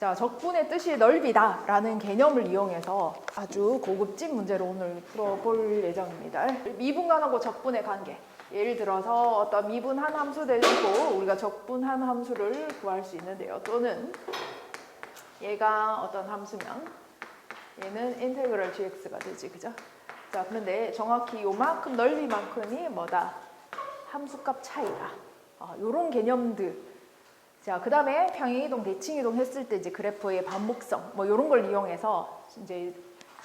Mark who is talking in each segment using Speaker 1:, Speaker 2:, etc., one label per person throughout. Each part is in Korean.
Speaker 1: 자, 적분의 뜻이 넓이다 라는 개념을 이용해서 아주 고급진 문제를 오늘 풀어볼 예정입니다. 미분간하고 적분의 관계. 예를 들어서 어떤 미분한 함수 대주고 우리가 적분한 함수를 구할 수 있는데요. 또는 얘가 어떤 함수면 얘는 인테그럴 gx가 되지, 그죠? 자, 그런데 정확히 요만큼 넓이만큼이 뭐다? 함수값 차이다. 요런 개념들. 자, 그 다음에 평행이동, 대칭이동 했을 때 이제 그래프의 반복성, 뭐 이런 걸 이용해서 이제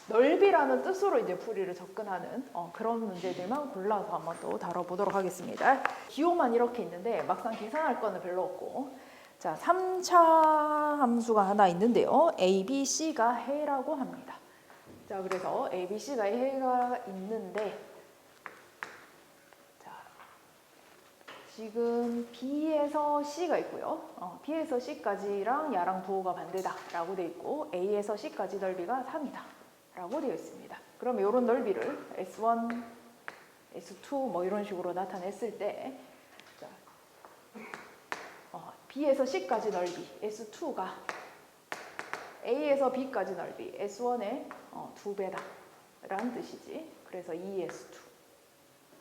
Speaker 1: 넓이라는 뜻으로 이제 풀이를 접근하는 그런 문제들만 골라서 한번 또 다뤄보도록 하겠습니다. 기호만 이렇게 있는데 막상 계산할 거는 별로 없고. 자, 3차 함수가 하나 있는데요. a, b, c가 해라고 합니다. 자, 그래서 a, b, c가 해가 있는데 지금 B에서 C가 있고요. B에서 C까지랑 야랑 부호가 반대다라고 되어 있고 A에서 C까지 넓이가 3이다라고 되어 있습니다. 그럼 이런 넓이를 S1, S2 뭐 이런 식으로 나타냈을 때 자, B에서 C까지 넓이 S2가 A에서 B까지 넓이 S1의 2배다라는 뜻이지. 그래서 2S2.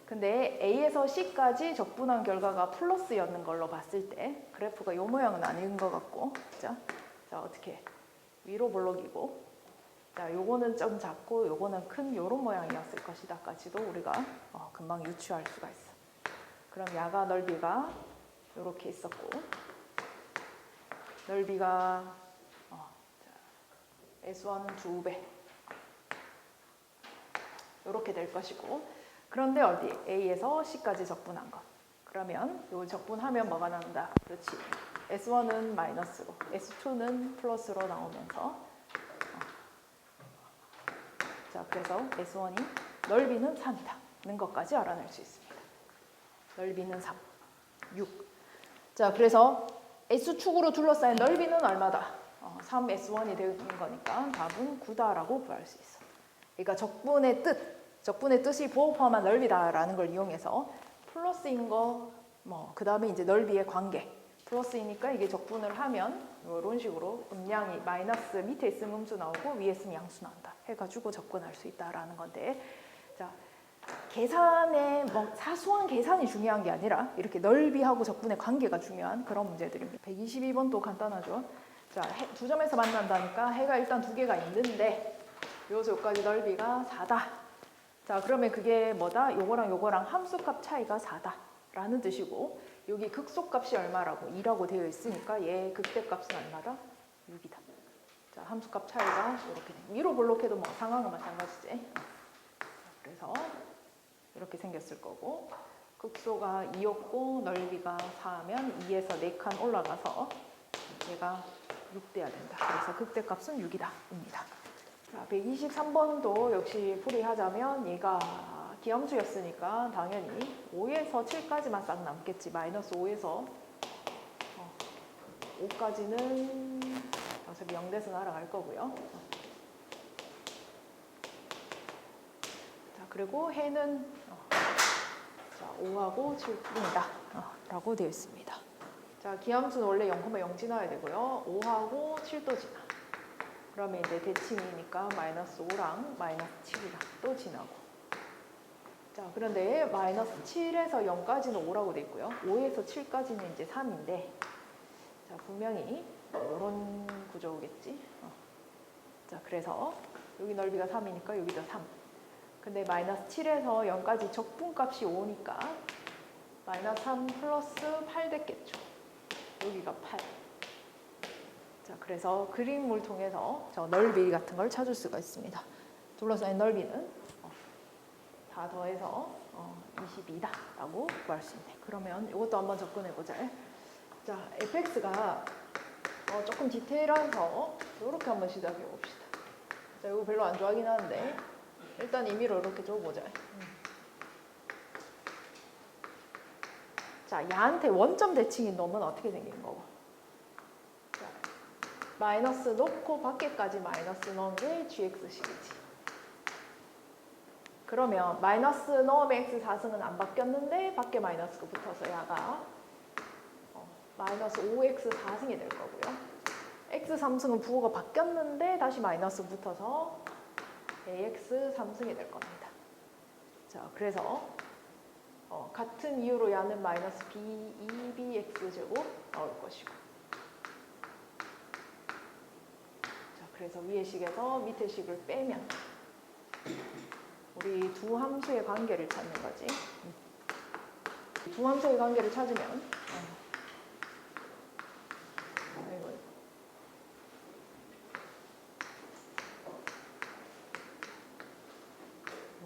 Speaker 1: 근데 A에서 C까지 적분한 결과가 플러스였는 걸로 봤을 때 그래프가 이 모양은 아닌 것 같고, 자, 어떻게 위로 볼록이고, 자, 요거는 좀 작고 요거는 큰 요런 모양이었을 것이다까지도 우리가 금방 유추할 수가 있어. 그럼 야가 넓이가 요렇게 있었고 넓이가 S1은 2배 요렇게 될 것이고. 그런데 어디? A에서 C까지 적분한 것. 그러면 요 적분하면 뭐가 나온다? 그렇지. S1은 마이너스로, S2는 플러스로 나오면서 자, 그래서 S1이 넓이는 3이다는 것까지 알아낼 수 있습니다. 넓이는 3, 6. 자, 그래서 S축으로 둘러싸인 넓이는 얼마다? 3S1이 되는 거니까 답은 9다라고 구할 수 있어. 그러니까 적분의 뜻이 부호 포함한 넓이다라는 걸 이용해서 플러스인 거, 그 다음에 이제 넓이의 관계. 플러스이니까 이게 적분을 하면 이런 식으로 음량이 마이너스 밑에 있으면 음수 나오고 위에 있으면 양수 나온다 해가지고 접근할 수 있다라는 건데, 자, 계산의 사소한 계산이 중요한 게 아니라 이렇게 넓이하고 적분의 관계가 중요한 그런 문제들입니다. 122번도 간단하죠. 자, 두 점에서 만난다니까 해가 일단 두 개가 있는데 요까지 넓이가 4다. 자, 그러면 그게 뭐다? 요거랑 함수값 차이가 4다라는 뜻이고, 여기 극소값이 얼마라고? 2라고 되어 있으니까 얘 극대값은 얼마다? 6이다. 자, 함수값 차이가 이렇게 돼. 위로 볼록해도 뭐 상황은 마찬가지지. 그래서 이렇게 생겼을 거고, 극소가 2였고 넓이가 4면 2에서 4칸 올라가서 얘가 6 돼야 된다. 그래서 극대값은 6이다 입니다. 자, 123번도 역시 풀이하자면 얘가 기함수였으니까 당연히 5에서 7까지만 싹 남겠지. 마이너스 5에서 5까지는 어차피 0돼서 날아갈 거고요. 자, 그리고 해는 5하고 7뿐이다 라고 되어 있습니다. 자, 기함수는 원래 0,0 지나야 되고요. 5하고 7도 지나. 그러면 이제 대칭이니까 마이너스 5랑 마이너스 7이랑 또 지나고. 자, 그런데 마이너스 7에서 0까지는 5라고 돼 있고요. 5에서 7까지는 이제 3인데, 자, 분명히 이런 구조겠지. 자, 그래서 여기 넓이가 3이니까 여기도 3. 근데 마이너스 7에서 0까지 적분값이 5니까 마이너스 3 플러스 8 됐겠죠. 여기가 8. 자, 그래서 그림을 통해서 저 넓이 같은 걸 찾을 수가 있습니다. 둘러싸인 넓이는 다 더해서 22다라고 구할 수 있네. 그러면 이것도 한번 접근해보자. 자, fx가 조금 디테일해서 이렇게 한번 시작해봅시다. 자, 이거 별로 안 좋아하긴 하는데 일단 임의로 이렇게 줘보자. 자, 얘한테 원점 대칭인 놈은 어떻게 생기는 거고? 자, 마이너스 놓고 밖에까지 마이너스 넣은 게 gx식이지. 그러면 마이너스 넣으면 x 4승은 안 바뀌었는데 밖에 마이너스가 붙어서 야가 마이너스 5x 4승이 될 거고요. x 3승은 부호가 바뀌었는데 다시 마이너스 붙어서 ax 3승이 될 겁니다. 자, 그래서 같은 이유로 야는 마이너스 b 2bx 제곱 나올 것이고, 자, 그래서 위의 식에서 밑의 식을 빼면 우리 두 함수의 관계를 찾는 거지. 두 함수의 관계를 찾으면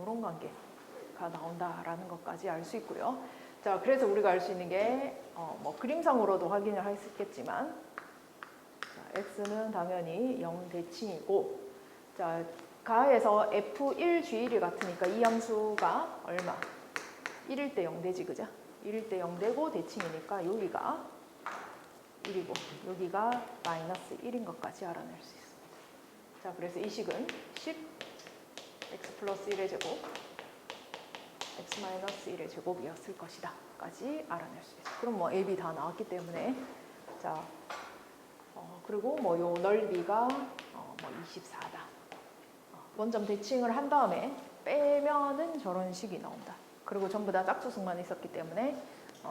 Speaker 1: 이런 관계가 나온다라는 것까지 알 수 있고요. 자, 그래서 우리가 알 수 있는 게 뭐 그림상으로도 확인을 할 수 있겠지만, 자, x는 당연히 0대칭이고, 자, 가에서 f1 g1이 같으니까 이 함수가 얼마? 1일 때 0되지, 그죠? 1일 때 0되고 대칭이니까 여기가 1이고 여기가 마이너스 1인 것까지 알아낼 수 있습니다. 자, 그래서 이 식은 10 x 플러스 1의 제곱 x 마이너스 1의 제곱이었을 것이다 까지 알아낼 수 있어요. 그럼 뭐 a, b 다 나왔기 때문에, 자, 그리고 뭐 요 넓이가 뭐 24다. 원점 대칭을 한 다음에 빼면은 저런 식이 나온다. 그리고 전부 다 짝수승만 있었기 때문에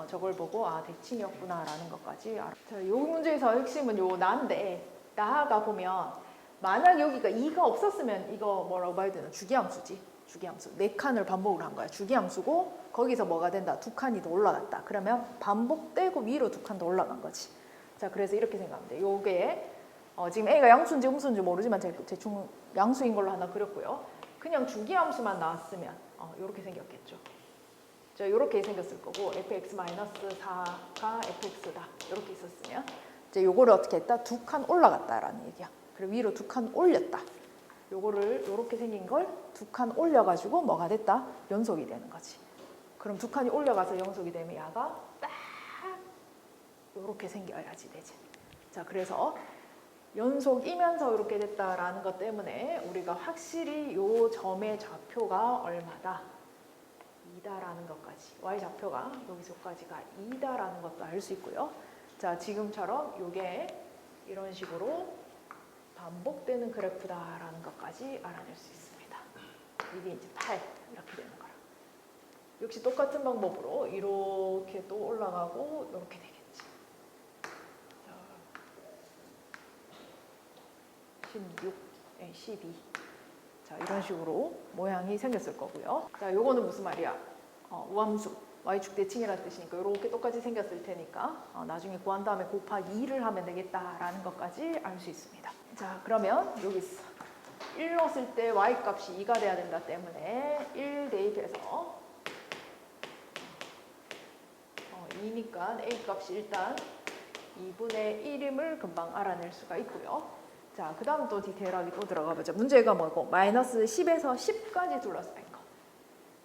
Speaker 1: 저걸 보고 대칭이었구나 라는 것까지 알아. 자, 이 문제에서 핵심은 요 나인데, 나가 보면 만약 여기가 2가 없었으면 이거 뭐라고 봐야 되나? 주기함수지. 주기함수. 4칸을 반복을 한 거야. 주기함수고 거기서 뭐가 된다? 2칸이 더 올라갔다. 그러면 반복되고 위로 2칸 더 올라간 거지. 자, 그래서 이렇게 생각하면 돼. 요게 지금 A가 양수인지 음수인지 모르지만 대충 양수인 걸로 하나 그렸고요. 그냥 주기함수만 나왔으면 이렇게 생겼겠죠. 자, 이렇게 생겼을 거고, fx-4가 fx다 이렇게 있었으면 이제 요거를 어떻게 했다? 2칸 올라갔다라는 얘기야. 그리고 위로 2칸 올렸다. 요거를 이렇게 생긴 걸 2칸 올려가지고 뭐가 됐다? 연속이 되는 거지. 그럼 2칸이 올려가서 연속이 되면 야가 딱 이렇게 생겨야지 되지. 자, 그래서 연속이면서 이렇게 됐다라는 것 때문에 우리가 확실히 요 점의 좌표가 얼마다? 2다라는 것까지, y좌표가 여기서까지가 2다라는 것도 알 수 있고요. 자, 지금처럼 요게 이런 식으로 반복되는 그래프다라는 것까지 알아낼 수 있습니다. 이게 이제 8 이렇게 되는 거라. 역시 똑같은 방법으로 이렇게 또 올라가고 이렇게 되겠지. 자, 16, 12. 자, 이런 식으로 모양이 생겼을 거고요. 자, 요거는 무슨 말이야? 우함수, y축 대칭이라는 뜻이니까 이렇게 똑같이 생겼을 테니까 나중에 구한 다음에 곱하기 2를 하면 되겠다라는 것까지 알 수 있습니다. 자, 그러면 여기 있어. 1 넣었을 때 y값이 2가 돼야 된다 때문에 1 대입해서 2니까 a값이 일단 2분의 1임을 금방 알아낼 수가 있고요. 자, 그 다음 또 디테일하게 또 들어가 보자. 문제가 뭐고? 마이너스 10에서 10까지 둘러싸인 거.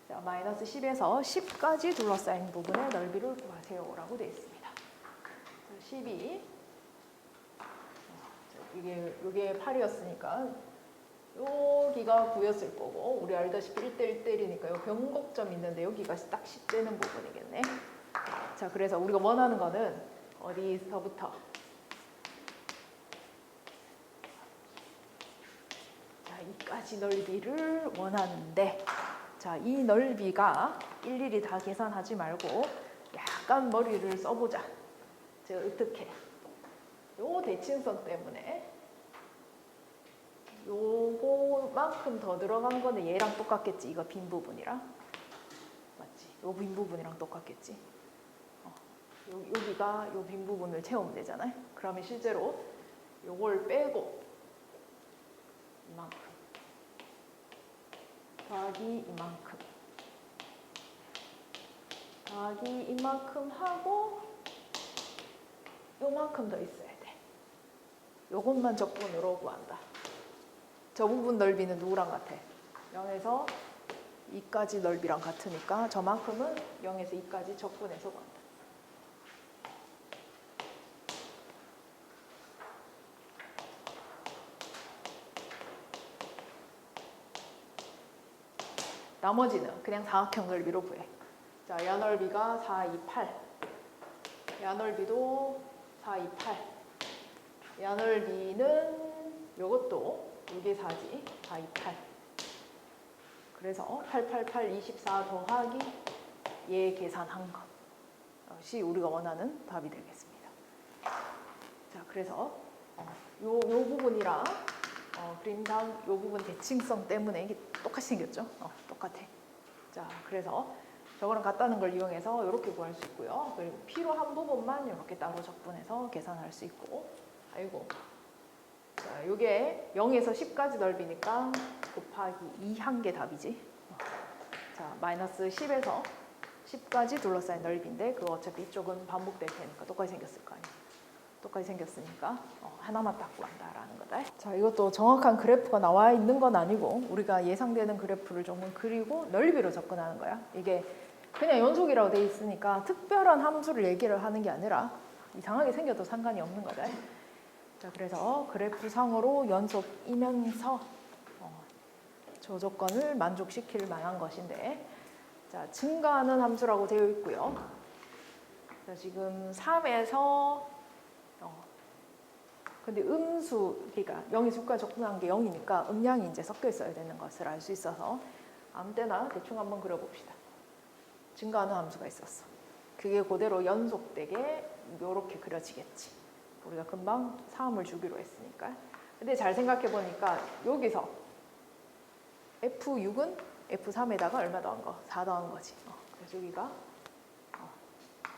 Speaker 1: 자, 마이너스 10에서 10까지 둘러싸인 부분의 넓이를 구하세요 라고 되어 있습니다. 자, 12. 이게 8이었으니까 여기가 9였을 거고, 우리 알다시피 1대 1대이니까 요 변곡점 있는데 여기가 딱 10 되는 부분이겠네. 자, 그래서 우리가 원하는 거는 어디서부터? 자, 이까지 넓이를 원하는데, 자, 이 넓이가 일일이 다 계산하지 말고 약간 머리를 써보자. 제가 어떻게? 요 대칭선 때문에 요거만큼 더 들어간 거는 얘랑 똑같겠지. 이거 빈 부분이랑. 맞지? 요 빈 부분이랑 똑같겠지. 여기가 요 빈 부분을 채우면 되잖아요. 그러면 실제로 요걸 빼고 이만큼 더하기 이만큼 더하기 이만큼 하고 요만큼 더 있어야 돼. 요것만 적분으로 구한다. 저 부분 넓이는 누구랑 같아? 0에서 2까지 넓이랑 같으니까 저만큼은 0에서 2까지 적분해서 구한다. 나머지는 그냥 사각형 넓이로 구해. 자, 야 넓이가 4, 2, 8. 야 넓이도 4, 2, 8. 야 넓이는 요것도 6의 4지. 4, 2, 8. 그래서 8, 8, 8, 24 더하기 얘 계산한 것이 우리가 원하는 답이 되겠습니다. 자, 그래서 요 부분이랑 그림상 요 부분 대칭성 때문에 이게 똑같이 생겼죠? 똑같아. 자, 그래서 저거랑 같다는 걸 이용해서 이렇게 구할 수 있고요. 그리고 필요한 부분만 이렇게 따로 적분해서 계산할 수 있고. 아이고. 자, 요게 0에서 10까지 넓이니까 곱하기 2 한 개 답이지. 자, 마이너스 10에서 10까지 둘러싸인 넓이인데 그거 어차피 이쪽은 반복될 테니까 똑같이 생겼을 거 아니야. 똑같이 생겼으니까 하나만 딱 구한다라는 거다. 자, 이것도 정확한 그래프가 나와 있는 건 아니고 우리가 예상되는 그래프를 조금 그리고 넓이로 접근하는 거야. 이게 그냥 연속이라고 돼 있으니까 특별한 함수를 얘기를 하는 게 아니라 이상하게 생겨도 상관이 없는 거다. 자, 그래서 그래프상으로 연속이면서 저 조건을 만족시킬 만한 것인데, 자, 증가하는 함수라고 되어 있고요. 자, 지금 3에서 근데 음수, 그러니까 0에서 6까지 접근한 게 0이니까 음량이 이제 섞여 있어야 되는 것을 알 수 있어서 아무 때나 대충 한번 그려봅시다. 증가하는 함수가 있었어. 그게 그대로 연속되게 이렇게 그려지겠지. 우리가 금방 사함을 주기로 했으니까. 근데 잘 생각해 보니까 여기서 F6은 F3에다가 얼마 더한 거? 4 더한 거지. 그래서 여기가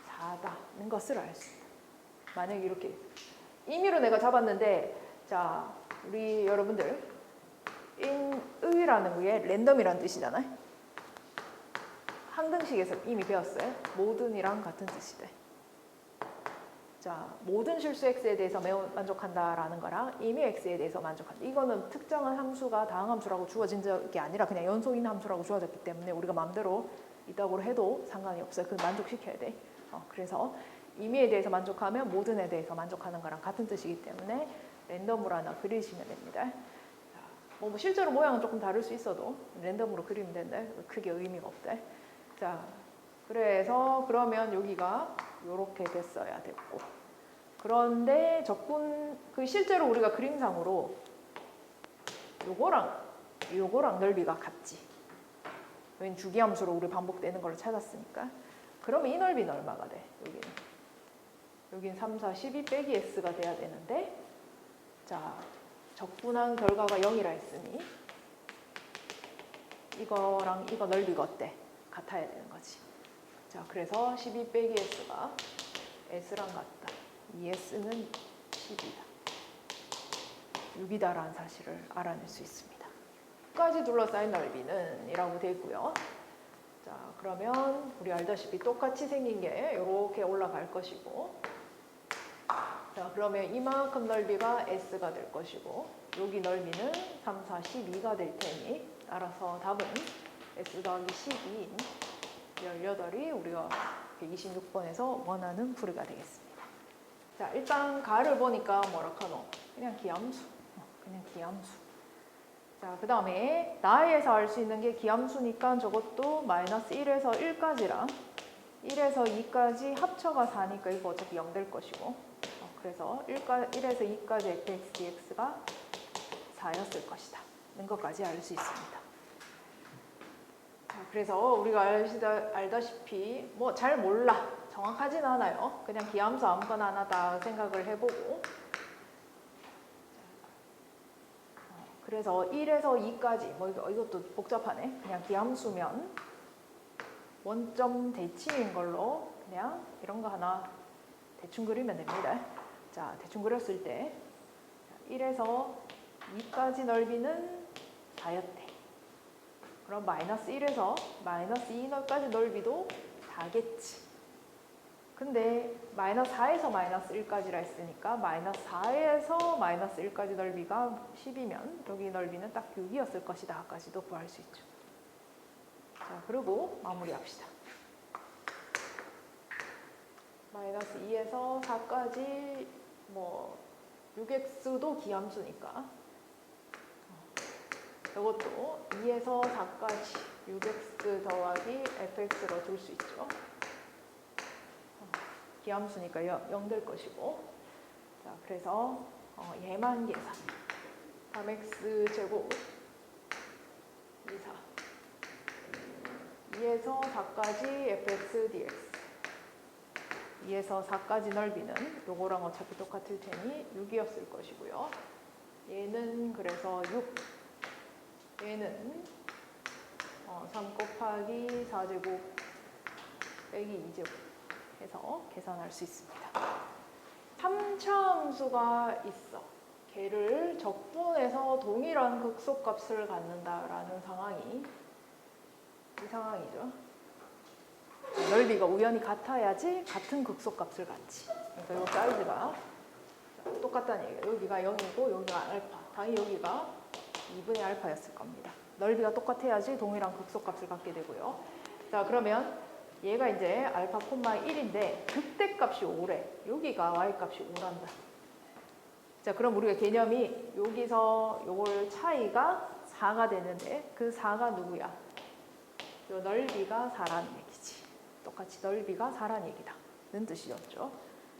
Speaker 1: 4다는 것을 알 수 있다. 만약에 이렇게 임의로 내가 잡았는데, 자, 우리 여러분들 인의라는 게 랜덤이라는 뜻이잖아요. 항등식에서 이미 배웠어요. 모든이랑 같은 뜻이 돼. 자, 모든 실수 x에 대해서 매우 만족한다라는 거랑 임의 x에 대해서 만족한다. 이거는 특정한 함수가 다항 함수라고 주어진 적이 아니라 그냥 연속인 함수라고 주어졌기 때문에 우리가 마음대로 이따구로 해도 상관이 없어요. 그걸 만족시켜야 돼. 그래서 임의에 대해서 만족하면 모든에 대해서 만족하는 거랑 같은 뜻이기 때문에 랜덤으로 하나 그리시면 됩니다. 뭐 실제로 모양은 조금 다를 수 있어도 랜덤으로 그리면 된다. 크게 의미가 없다. 자, 그래서 그러면 여기가 이렇게 됐어야 됐고, 그런데 적분 실제로 우리가 그림상으로 요거랑 넓이가 같지. 왜냐면 주기함수로 우리 반복되는 걸 찾았으니까. 그러면 이 넓이는 얼마가 돼? 여기는 3, 4, 12 빼기 s가 돼야 되는데, 자, 적분한 결과가 0이라 했으니 이거랑 이거 넓이가 어때? 같아야 되는 거지. 자, 그래서 12 빼기 s가 s랑 같다. 이 s는 10이다. 6이다라는 사실을 알아낼 수 있습니다. 끝까지 둘러싸인 넓이는 이라고 되어 있고요. 자, 그러면 우리 알다시피 똑같이 생긴 게 이렇게 올라갈 것이고, 자, 그러면 이만큼 넓이가 s가 될 것이고, 여기 넓이는 3, 4, 12가 될 테니 따라서 답은 s 더하기 12인 18이 우리가 126번에서 원하는 풀이가 되겠습니다. 자, 일단 가를 보니까 뭐라 하노? 그냥 기함수. 그냥 기함수. 자, 그 다음에 나에서 알 수 있는 게 기함수니까 저것도 마이너스 1에서 1까지랑 1에서 2까지 합쳐가 4니까 이거 어차피 0 될 것이고, 그래서 1에서 2까지 fx, dx가 4였을 것이다. 는 것까지 알 수 있습니다. 자, 그래서 우리가 알다시피 뭐 잘 몰라. 정확하진 않아요. 그냥 기함수 아무거나 하나 다 생각을 해보고, 그래서 1에서 2까지 뭐 이것도 복잡하네. 그냥 기함수면 원점 대칭인 걸로 그냥 이런 거 하나 대충 그리면 됩니다. 자, 대충 그렸을 때 1에서 2까지 넓이는 4였대. 그럼 마이너스 1에서 마이너스 2까지 넓이도 4겠지. 근데 마이너스 4에서 마이너스 1까지라 했으니까 마이너스 4에서 마이너스 1까지 넓이가 10이면 여기 넓이는 딱 6이었을 것이다 까지도 구할 수 있죠. 자, 그리고 마무리합시다. 마이너스 2에서 4까지 뭐 6x도 기함수니까 이것도 2에서 4까지 6x 더하기 fx로 둘 수 있죠. 기함수니까 0 될 것이고, 자, 그래서 얘만 계산. 3x 제곱 2, 4. 2에서 4까지 fx dx. 2에서 4까지 넓이는 요거랑 어차피 똑같을 테니 6이었을 것이고요. 얘는 그래서 6. 얘는 3 곱하기 4제곱 빼기 2제곱 해서 계산할 수 있습니다. 3차 함수가 있어. 걔를 적분해서 동일한 극소값을 갖는다라는 상황이 이 상황이죠. 넓이가 우연히 같아야지 같은 극소값을 갖지. 그러니까 이 사이즈가 똑같다는 얘기예요. 여기가 0이고 여기가 알파. 당연히 여기가 2분의 알파였을 겁니다. 넓이가 똑같아야지 동일한 극소값을 갖게 되고요. 자, 그러면 얘가 이제 알파 콤마 1인데 극대값이 5래. 여기가 y값이 5란다. 자, 그럼 우리가 개념이 여기서 요걸 차이가 4가 되는데 그 4가 누구야? 요 넓이가 4라는 얘기지. 똑같이 넓이가 4라는 얘기다. 는 뜻이었죠.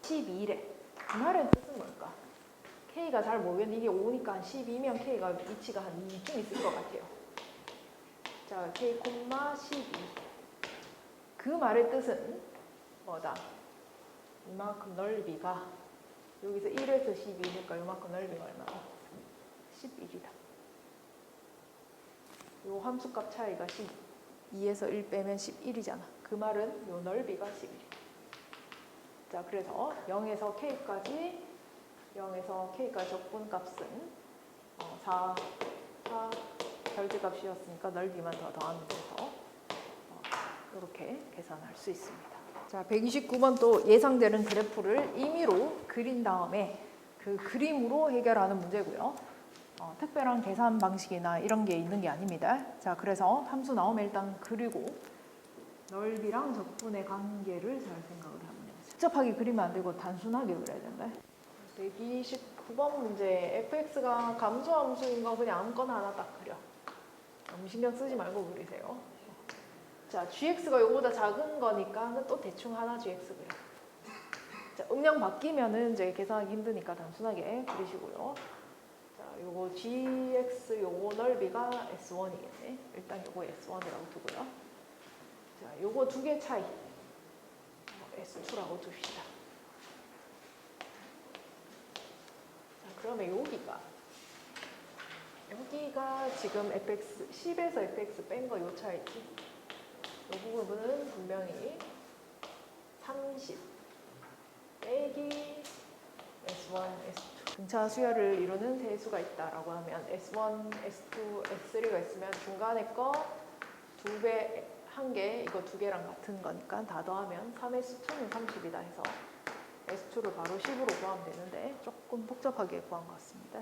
Speaker 1: 12래. 그 말의 뜻은 뭘까? K가 잘 모르겠는데 이게 5니까 한 12면 K가 위치가 한 2쯤 있을 것 같아요. 자, K, 12. 그 말의 뜻은 뭐다? 이만큼 넓이가 여기서 1에서 12니까 이만큼 넓이가 얼마다? 11이다. 요 함수값 차이가 2에서 1 빼면 11이잖아. 그 말은 요 넓이가 11이다. 자, 그래서 0에서 K까지 적분값은 4 별지값이었으니까 넓이만 더 더하면 돼서 이렇게 계산할 수 있습니다. 자, 129번 또 예상되는 그래프를 임의로 그린 다음에 그 그림으로 해결하는 문제고요. 특별한 계산 방식이나 이런 게 있는 게 아닙니다. 자, 그래서 함수 나오면 일단 그리고 넓이랑 적분의 관계를 잘 생각을 하면 돼요. 복잡하게 그리면 안 되고 단순하게 그려야 된다. 129번 문제 fx가 감소함수인 거 그냥 아무거나 하나 딱 그려. 너무 신경 쓰지 말고 그리세요. 자, gx가 이거보다 작은 거니까 또 대충 하나 gx 그려. 자, 음량 바뀌면은 이제 계산하기 힘드니까 단순하게 그리시고요. 자, 요거 gx 요거 넓이가 s1이겠네. 일단 요거 s1이라고 두고요. 자, 요거 두 개 차이 s2라고 둡시다. 자, 그러면 여기가 지금 fx 10에서 fx 뺀 거 요 차이지. 이 부분은 분명히 30 빼기 S1, S2 등차 수열을 이루는 세수가 있다라고 하면 S1, S2, S3가 있으면 중간에 거 2배, 1개, 이거 2개랑 같은 거니까 다 더하면 3S2는 30이다 해서 S2를 바로 10으로 구하면 되는데 조금 복잡하게 구한 것 같습니다.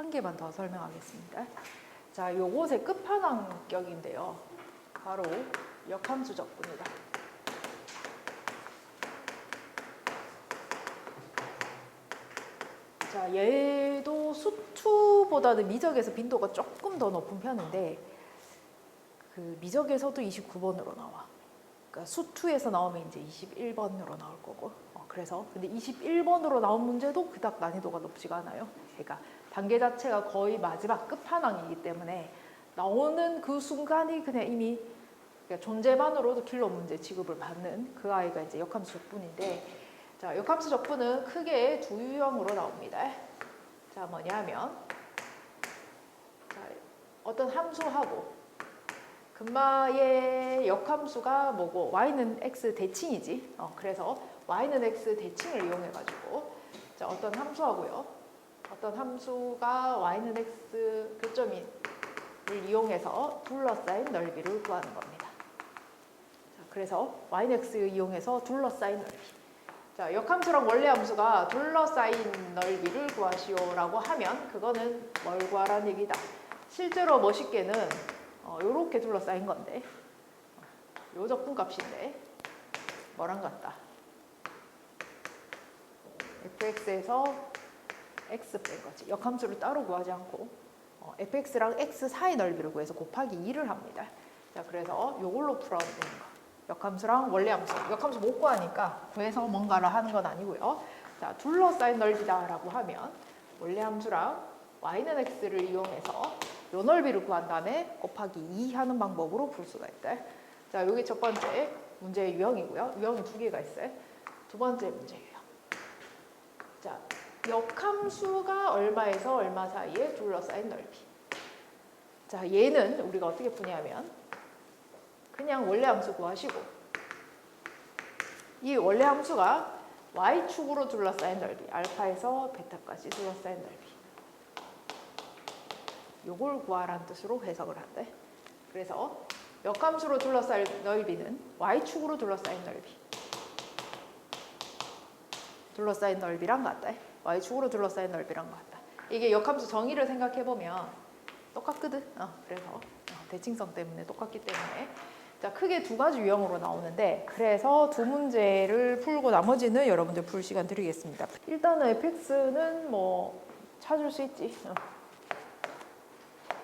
Speaker 1: 한 개만 더 설명하겠습니다. 자, 요것의 끝판왕격인데요. 바로 역함수 적분이다. 자, 얘도 수투보다는 미적에서 빈도가 조금 더 높은 편인데 그 미적에서도 29번으로 나와. 그러니까 수투에서 나오면 이제 21번으로 나올 거고. 그래서 근데 21번으로 나온 문제도 그닥 난이도가 높지가 않아요. 그러니까 단계 자체가 거의 마지막 끝판왕이기 때문에 나오는 그 순간이 그냥 이미 그러니까 존재만으로도 킬러 문제 취급을 받는 그 아이가 이제 역함수 적분인데, 자, 역함수 적분은 크게 두 유형으로 나옵니다. 자, 뭐냐면 자, 어떤 함수하고 금마의 역함수가 뭐고 y는 x 대칭이지. 그래서 y는 x 대칭을 이용해가지고 자, 어떤 함수하고요. 어떤 함수가 y는 x 교점을 이용해서 둘러싸인 넓이를 구하는 겁니다. 자, 그래서 y는 x를 이용해서 둘러싸인 넓이. 자, 역함수랑 원래 함수가 둘러싸인 넓이를 구하시오라고 하면 그거는 뭘 구하라는 얘기다. 실제로 멋있게는 요렇게 둘러싸인 건데 요 적분값인데 뭐랑 같다. fx에서 x 뺀 거지. 역함수를 따로 구하지 않고 fx랑 x 사이 넓이를 구해서 곱하기 2를 합니다. 자, 그래서 요걸로 풀어야 되는 거. 역함수랑 원래 함수. 역함수 못 구하니까 구해서 뭔가를 하는 건 아니고요. 자, 둘러싸인 넓이다라고 하면 원래 함수랑 y는 x를 이용해서 요 넓이를 구한 다음에 곱하기 2 하는 방법으로 풀 수가 있다. 자, 요게 첫 번째 문제의 유형이고요. 유형이 두 개가 있어요. 두 번째 문제 유형. 자, 역함수가 얼마에서 얼마 사이에 둘러싸인 넓이. 자, 얘는 우리가 어떻게 푸냐면 그냥 원래 함수 구하시고 이 원래 함수가 y축으로 둘러싸인 넓이, 알파에서 베타까지 둘러싸인 넓이. 요걸 구하라는 뜻으로 해석을 한대. 그래서 역함수로 둘러싸인 넓이는 y축으로 둘러싸인 넓이. 둘러싸인 넓이랑 같다. y축으로 둘러싸인 넓이랑 같다. 이게 역함수 정의를 생각해보면 똑같거든. 그래서 대칭성 때문에 똑같기 때문에 자, 크게 두 가지 유형으로 나오는데 그래서 두 문제를 풀고 나머지는 여러분들 풀 시간 드리겠습니다. 일단은 fx는 뭐 찾을 수 있지.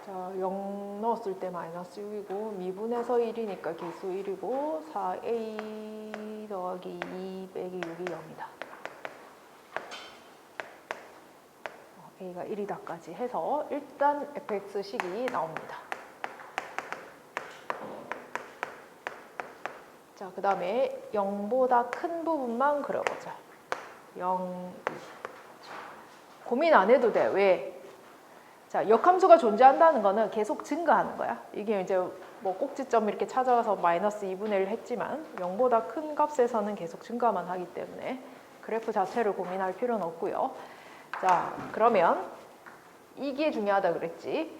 Speaker 1: 자, 0 넣었을 때 마이너스 6이고 미분에서 1이니까 개수 1이고 4a 더하기 2 빼기 6이 0이다. a가 1이다까지 해서 일단 fx식이 나옵니다. 자, 그 다음에 0보다 큰 부분만 그려보자. 0, 2. 고민 안 해도 돼. 왜? 자, 역함수가 존재한다는 거는 계속 증가하는 거야. 이게 이제 뭐 꼭지점 이렇게 찾아가서 마이너스 2분의 1 했지만 0보다 큰 값에서는 계속 증가만 하기 때문에 그래프 자체를 고민할 필요는 없고요. 자, 그러면 이게 중요하다 그랬지.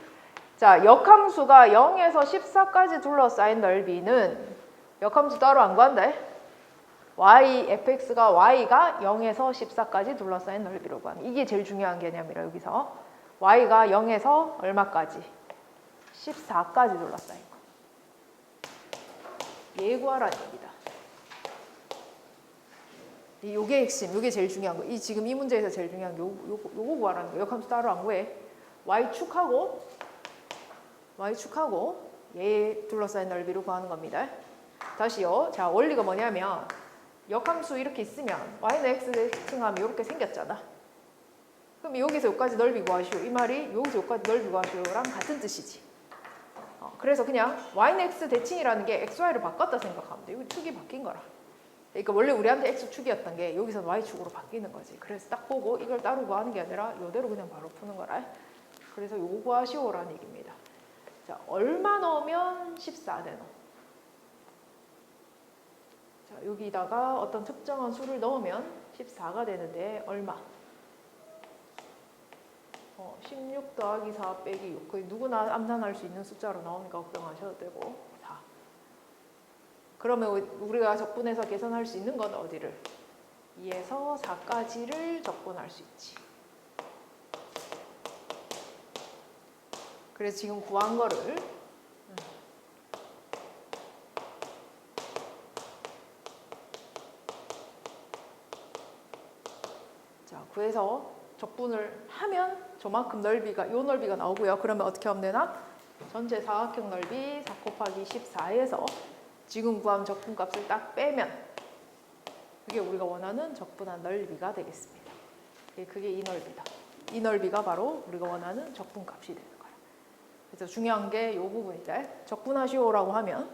Speaker 1: 자, 역함수가 0에서 14까지 둘러싸인 넓이는 역함수 따로 안 구한다. fx가 y가 0에서 14까지 둘러싸인 넓이로 구하는. 이게 제일 중요한 개념이라 여기서. y가 0에서 얼마까지? 14까지 둘러싸인 거. 얘 구하라는 얘기다. 요게 핵심, 요게 제일 중요한 거. 지금 이 문제에서 제일 중요한 게 요거 구하라는 거. 역함수 따로 안 구해. y축하고 얘 둘러싸인 넓이로 구하는 겁니다. 다시요. 자, 원리가 뭐냐면 역함수 이렇게 있으면 y는 x 대칭하면 이렇게 생겼잖아. 그럼 여기서 여기까지 넓이 구하시오. 이 말이 여기서 여기까지 넓이 구하시오랑 같은 뜻이지. 그래서 그냥 y는 x 대칭이라는 게 xy를 바꿨다 생각하면 돼. 이거 축이 바뀐 거라. 그러니까 원래 우리한테 x축이었던 게 여기서 y축으로 바뀌는 거지. 그래서 딱 보고 이걸 따로 구하는 게 아니라 이대로 그냥 바로 푸는 거라. 그래서 요거 구하시오라는 얘기입니다. 자, 얼마 넣으면 14 되노? 자, 여기다가 어떤 특정한 수를 넣으면 14가 되는데 얼마? 16 더하기 4 빼기 6. 거의 누구나 암산할 수 있는 숫자로 나오니까 걱정하셔도 되고 4. 그러면 우리가 적분해서 계산할 수 있는 건 어디를? 2에서 4까지를 적분할 수 있지. 그래서 지금 구한 거를 자, 구해서 적분을 하면 저만큼 넓이가, 요 넓이가 나오고요. 그러면 어떻게 하면 되나? 전체 사각형 넓이 4 곱하기 14에서 지금 구한 적분값을 딱 빼면 그게 우리가 원하는 적분한 넓이가 되겠습니다. 그게 이 넓이다. 이 넓이가 바로 우리가 원하는 적분값이 되는 거야. 그래서 중요한 게 이 부분인데, 적분하시오라고 하면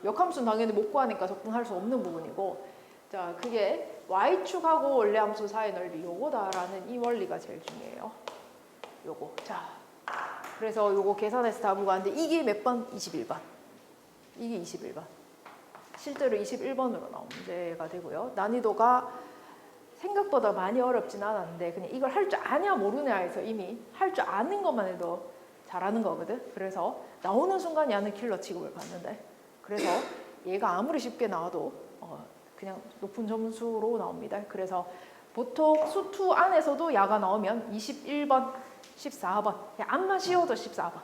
Speaker 1: 역함수는 당연히 못 구하니까 적분할 수 없는 부분이고, 자, 그게 y축하고 원래함수 사이의 넓이 요거다라는 이 원리가 제일 중요해요. 요거. 자, 그래서 요거 계산해서 다 구하는데 이게 몇 번? 21번. 이게 21번. 실제로 21번으로 나온 문제가 되고요. 난이도가 생각보다 많이 어렵진 않았는데 그냥 이걸 할 줄 아냐 모르냐 해서 이미 할 줄 아는 것만 해도 잘하는 거거든. 그래서 나오는 순간 야는 킬러 취급을 받는데, 그래서 얘가 아무리 쉽게 나와도 그냥 높은 점수로 나옵니다. 그래서 보통 수2 안에서도 야가 나오면 21번, 14번, 안만 씌워도 14번.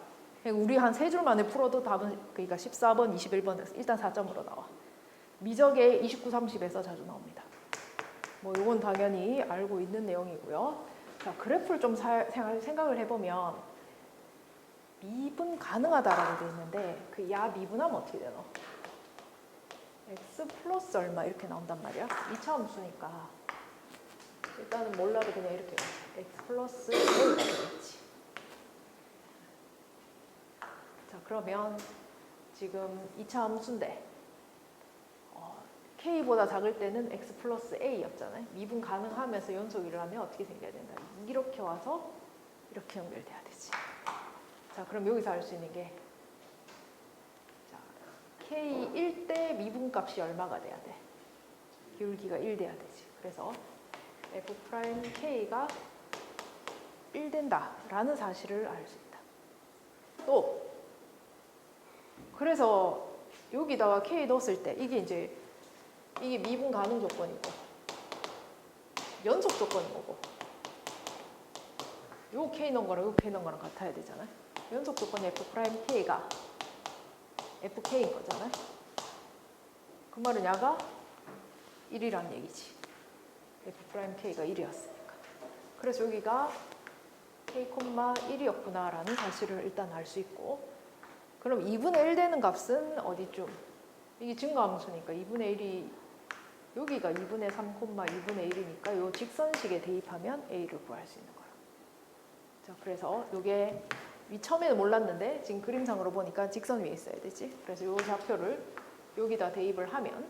Speaker 1: 우리 한 3줄 만에 풀어도 답은 그러니까 14번, 21번 일단 4점으로 나와. 미적에 29, 30에서 자주 나옵니다. 뭐 이건 당연히 알고 있는 내용이고요. 자, 그래프를 좀 생각을 해보면 미분 가능하다라고 되어 있는데 그 야 미분하면 어떻게 되노? x 플러스 얼마 이렇게 나온단 말이야. 2차 함수니까 일단은 몰라도 그냥 이렇게 x 플러스 a가 되겠지. 자, 그러면 지금 2차 함수인데 k보다 작을 때는 x 플러스 a였잖아요. 미분 가능하면서 연속이를 하면 어떻게 생겨야 된다? 이렇게 와서 이렇게 연결돼야 되지. 자, 그럼 여기서 알 수 있는 게 자, k 1대 미분값이 얼마가 돼야 돼? 기울기가 1 돼야 되지. 그래서 f'k가 1 된다라는 사실을 알 수 있다. 또 그래서 여기다가 k 넣었을 때 이게 미분 가능 조건이고 연속 조건인 거고, 요 k 넣은 거랑 요 k 넣은 거랑 같아야 되잖아요. 연속 조건이 f'k가 fk인 거잖아요. 그 말은 야가 1이란 얘기지. f'k가 1이었으니까. 그래서 여기가 k, 1이었구나 라는 사실을 일단 알 수 있고, 그럼 2분의 1 되는 값은 어디쯤? 이게 증가함수니까 2분의 1이 여기가 2분의 3, 2분의 1이니까 이 직선식에 대입하면 a를 구할 수 있는 거야. 자, 그래서 이게 처음에는 몰랐는데 지금 그림상으로 보니까 직선 위에 있어야 되지. 그래서 이 좌표를 여기다 대입을 하면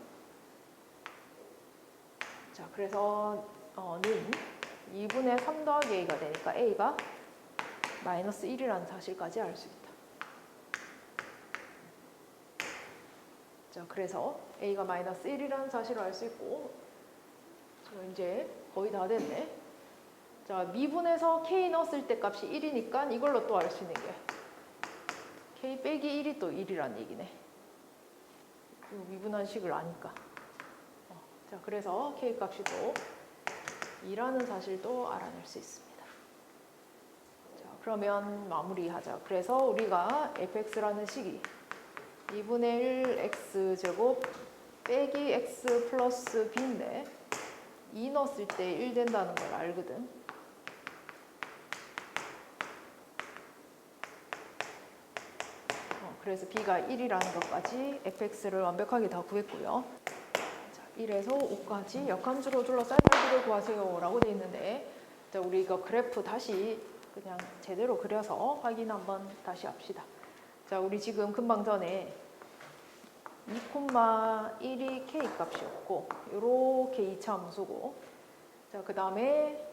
Speaker 1: 자, 그래서 는 2분의 3 더하기 a가 되니까 a가 마이너스 1이라는 사실까지 알 수 있다. 자, 그래서 a가 마이너스 1이라는 사실을 알 수 있고, 자, 이제 거의 다 됐네. 자, 미분에서 k 넣었을 때 값이 1이니까 이걸로 또 알 수 있는 게 k 빼기 1이 또 1이란 얘기네. 이 미분한 식을 아니까. 자, 그래서 k 값이 또 2라는 사실도 알아낼 수 있습니다. 자, 그러면 마무리하자. 그래서 우리가 fx라는 식이 2분의 1 x제곱 빼기 x 플러스 b인데 2 넣었을 때 1 된다는 걸 알거든. 그래서 b가 1이라는 것까지 fx를 완벽하게 다 구했고요. 자, 1에서 5까지 역함수로 둘러싼 넓이를 구하세요 라고 되어 있는데, 자, 우리 이거 그래프 다시 그냥 제대로 그려서 확인 한번 다시 합시다. 자, 우리 지금 금방 전에 2,1이 k 값이었고 이렇게 2차 함수고, 자, 그 다음에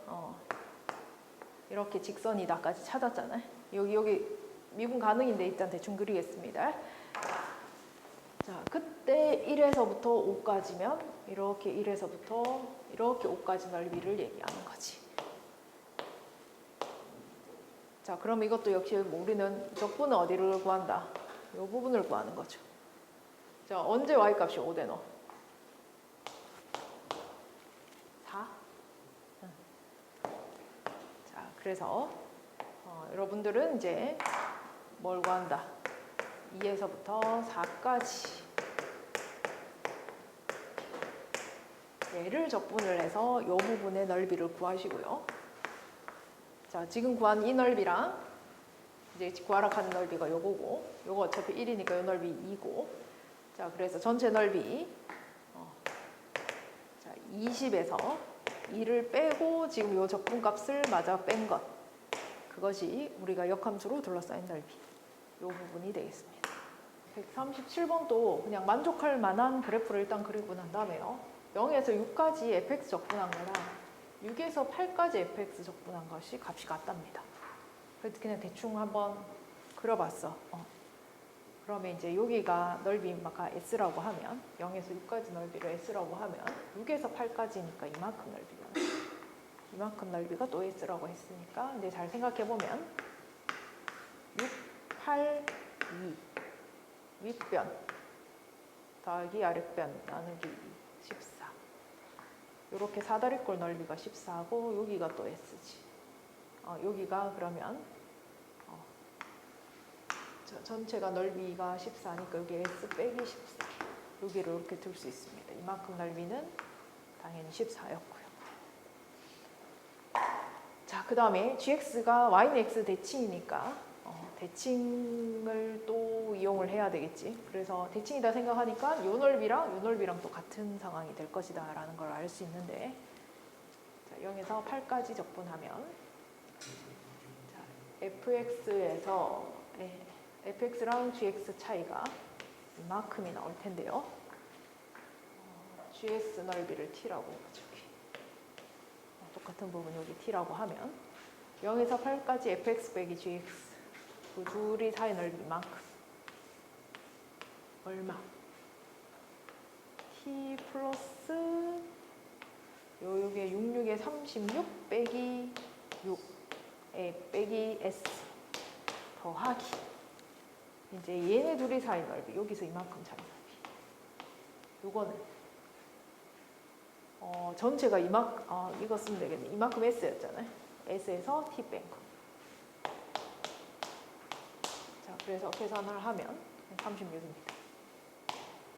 Speaker 1: 이렇게 직선이다까지 찾았잖아요. 여기 미분 가능인데 일단 대충 그리겠습니다. 자, 그때 1에서부터 5까지면 이렇게 1에서부터 이렇게 5까지 넓이를 얘기하는 거지. 자, 그럼 이것도 역시 우리는 적분은 어디를 구한다? 이 부분을 구하는 거죠. 자, 언제 y값이 5 되노? 4? 응. 자, 그래서 여러분들은 이제 뭘 구한다? 2에서부터 4까지 얘를 적분을 해서 이 부분의 넓이를 구하시고요. 자, 지금 구한 이 넓이랑 이제 구하라 하는 넓이가 요거고, 요거 어차피 1이니까 요 넓이 2고, 자, 그래서 전체 넓이 20에서 2를 빼고 지금 요 적분값을 마저 뺀 것, 그것이 우리가 역함수로 둘러싸인 넓이, 요 부분이 되겠습니다. 137번도 그냥 만족할 만한 그래프를 일단 그리고 난 다음에요. 0에서 6까지 fx 적분한 거랑 6에서 8까지 fx 적분한 것이 값이 같답니다. 그래서 그냥 대충 한번 그려봤어. 그러면 이제 여기가 넓이 아까 s라고 하면 0에서 6까지 넓이를 s라고 하면 6에서 8까지니까 이만큼 넓이가 이만큼 넓이가 또 s라고 했으니까 이제 잘 생각해 보면 6, 8, 2 윗변 더하기 아랫변 나누기 14 이렇게 사다리꼴 넓이가 14고 여기가 또 s지. 여기가 그러면 전체가 넓이가 14니까 여기 s 빼기 14 여기를 이렇게 둘 수 있습니다. 이만큼 넓이는 당연히 14였고요. 자, 그 다음에 gx가 y는 x 대칭이니까 대칭을 또 이용을 해야 되겠지. 그래서 대칭이다 생각하니까 요 넓이랑 또 같은 상황이 될 것이다 라는 걸 알 수 있는데, 자, 0에서 8까지 적분하면 자, fx에서 fx랑 gx 차이가 이만큼이 나올 텐데요. gs 넓이를 t라고 저기 똑같은 부분 여기 t라고 하면 0에서 8까지 fx 빼기 gx 그 둘이 사이 넓이 이만큼 얼마? t 플러스 요게 66에 36 빼기 6에 빼기 s 더하기 이제 얘네 둘이 사이 넓이 여기서 이만큼 사이 넓이 요거는 전체가 이거 쓰면 되겠네. 이만큼 s였잖아요. s에서 t 뺀 거. 자, 그래서 계산을 하면 36입니다.